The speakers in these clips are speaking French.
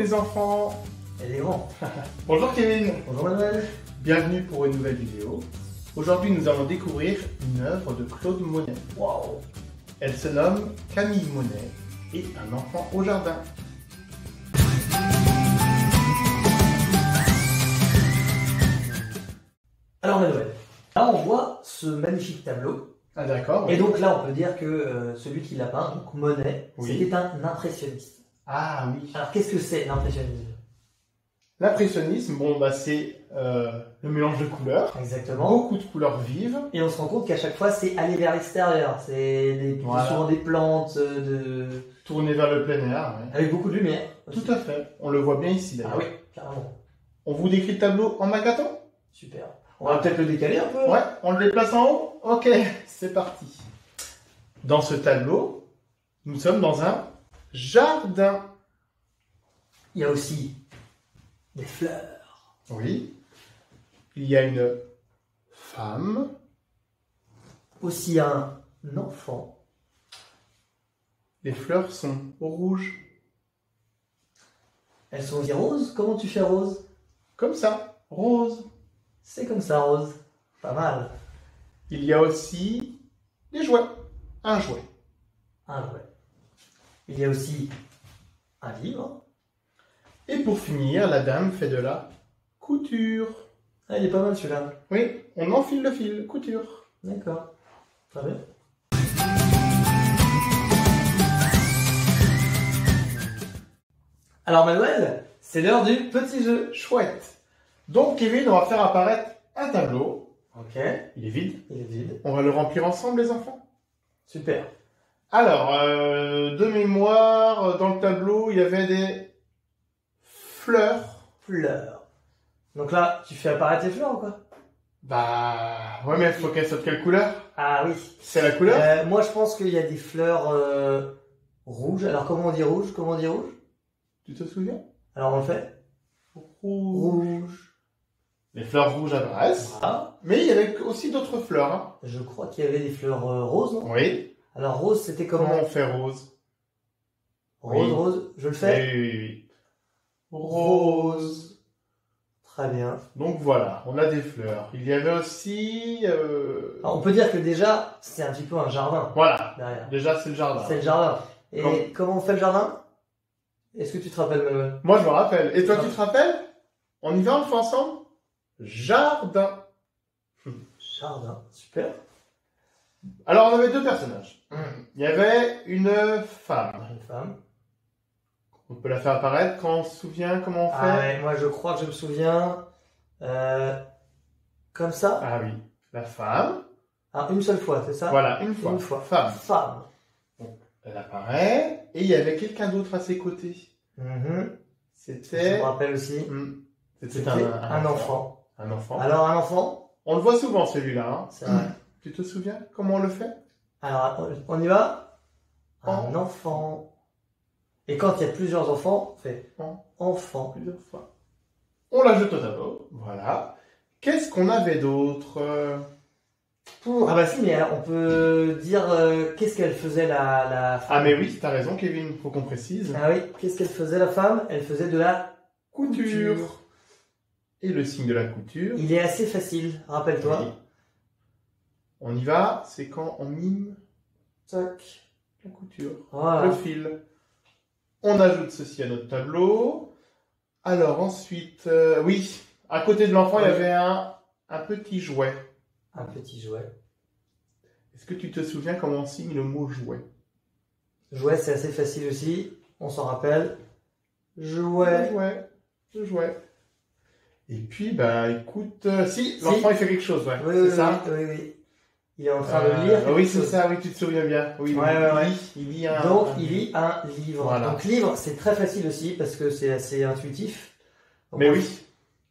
les enfants. Et les grands. Bonjour Kevin. Bonjour Manuel. Bienvenue pour une nouvelle vidéo. Aujourd'hui nous allons découvrir une œuvre de Claude Monet. Waouh. Elle se nomme Camille Monet et un enfant au jardin. Alors Manuel, là on voit ce magnifique tableau. Ah d'accord. Et donc là on peut dire que celui qui l'a peint, donc Monet, Oui. c'était un impressionniste. Ah oui. Alors qu'est-ce que c'est l'impressionnisme? L'impressionnisme, c'est le mélange de couleurs. Exactement. Beaucoup de couleurs vives. Et on se rend compte qu'à chaque fois c'est aller vers l'extérieur. C'est Voilà. souvent des plantes, Tourné vers le plein air. Ouais. avec beaucoup de lumière. aussi. Tout à fait. On le voit bien ici d'ailleurs. Ah oui, carrément. On vous décrit le tableau en magaton? Super. On va peut-être le décaler un peu. Ouais, on le déplace en haut? Ok, c'est parti. Dans ce tableau, nous sommes dans un jardin. Il y a aussi des fleurs. Oui. Il y a une femme. Aussi un enfant. Les fleurs sont rouges. Elles sont aussi roses. Comment tu fais rose? Comme ça, rose. C'est comme ça, rose. Pas mal. Il y a aussi des jouets. Un jouet. Un jouet. Il y a aussi un livre. Et pour finir, la dame fait de la couture. Ah, il est pas mal celui-là. Oui, on enfile le fil, couture. D'accord. Très bien. Alors Manuel, c'est l'heure du petit jeu. Chouette. Donc Kevin, on va faire apparaître un tableau. Ok. Il est vide. Il est vide. On va le remplir ensemble les enfants. Super. Alors, de mémoire, dans le tableau, il y avait des fleurs. Fleurs. Donc là, tu fais apparaître tes fleurs ou quoi? Bah, ouais, mais il faut qu'elles soient de quelle couleur? Ah oui. C'est la couleur? Moi, je pense qu'il y a des fleurs rouges. Alors, comment on dit rouge? Comment on dit rouge? Tu te souviens? Alors, on le fait. Rouge. Les fleurs rouges apparaissent. Voilà. Mais il y avait aussi d'autres fleurs. Hein. Je crois qu'il y avait des fleurs roses, non? Oui. Alors, rose, c'était Comment comment? on fait rose? Rose, Oui. rose. Je le fais? Oui, oui, oui. Rose. Très bien. Donc voilà, on a des fleurs. Il y avait aussi... Alors, on peut dire que déjà, c'est un petit peu un jardin Voilà, derrière. déjà c'est le jardin. C'est le jardin. Et Comment comment on fait le jardin? Est-ce que tu te rappelles, Manuel? Moi je me rappelle. Et toi Ouais. tu te rappelles? On y va, on le fait ensemble? Jardin. Jardin. Super. Alors on avait deux personnages. Il y avait une femme. Une femme. On peut la faire apparaître quand on se souvient comment on fait. Ah ouais, moi je crois que je me souviens. Comme ça. Ah oui, la femme. Ah, une seule fois, c'est ça? Voilà, une fois. Une fois. Femme. Femme. Elle apparaît. Et il y avait quelqu'un d'autre à ses côtés. Je C'était... me rappelle aussi. C'était C'était un enfant. Un enfant. Alors, un enfant, On le voit souvent celui-là. Hein. c'est vrai. Tu te souviens comment on le fait? Alors, on y va? Un En- enfant. Et quand il y a plusieurs enfants, on fait enfant. Plusieurs fois. On l'ajoute au tableau. Voilà. Qu'est-ce qu'on avait d'autre? Ah bah si, mais alors, on peut dire qu'est-ce qu'elle faisait la femme. Ah mais oui, t'as raison Kevin, faut qu'on précise. Ah oui, qu'est-ce qu'elle faisait la femme? Elle faisait de la Couture. Et le signe de la couture. Il est assez facile, rappelle-toi. Oui. On y va, c'est quand on mime Tac. la couture. Voilà. Le fil. On ajoute ceci à notre tableau. Alors ensuite, oui, à côté de l'enfant, il y avait un petit jouet. Un petit jouet. Est-ce que tu te souviens comment on signe le mot jouet? Jouet, c'est assez facile aussi. On s'en rappelle. Jouet. Jouet. Et puis, bah écoute, si, l'enfant il fait quelque chose, ouais. Oui, c'est oui, ça. oui. Il est en train de lire. Oui, quelque c'est chose. ça, oui, tu te souviens bien. Oui, Ouais. Il lit un. Donc, il lit un livre. Voilà. Donc, livre, c'est très facile aussi parce que c'est assez intuitif. Donc, Mais oui.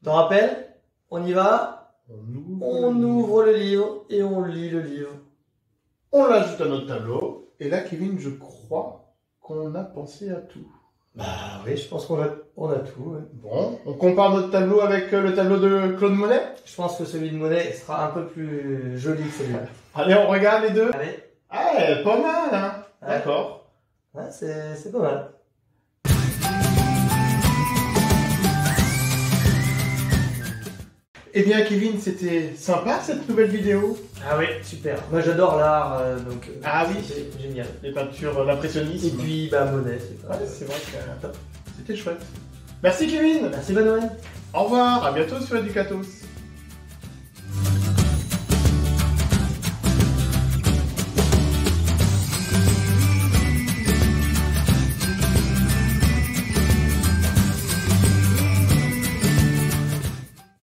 T'en rappelles? On y va. On ouvre. ouvre le livre et on lit le livre. On l'ajoute à notre tableau. Et là, Kevin, je crois qu'on a pensé à tout. Bah oui, je pense qu'on a tout. Ouais. Bon, on compare notre tableau avec le tableau de Claude Monet. Je pense que celui de Monet sera un peu plus joli que celui-là. Allez, on regarde les deux. Allez. Ah, pas mal, hein. Ouais. D'accord. Ouais, c'est pas mal. Eh bien, Kevin, c'était sympa cette nouvelle vidéo. Ah oui, super. Moi j'adore l'art, donc Ah oui, c'est génial. les peintures, l'impressionnisme. Et puis bah Monet, c'est pas. Ouais, c'est vrai que c'était chouette. Merci Kevin. Merci Benoît. Au revoir, à bientôt sur Educatos.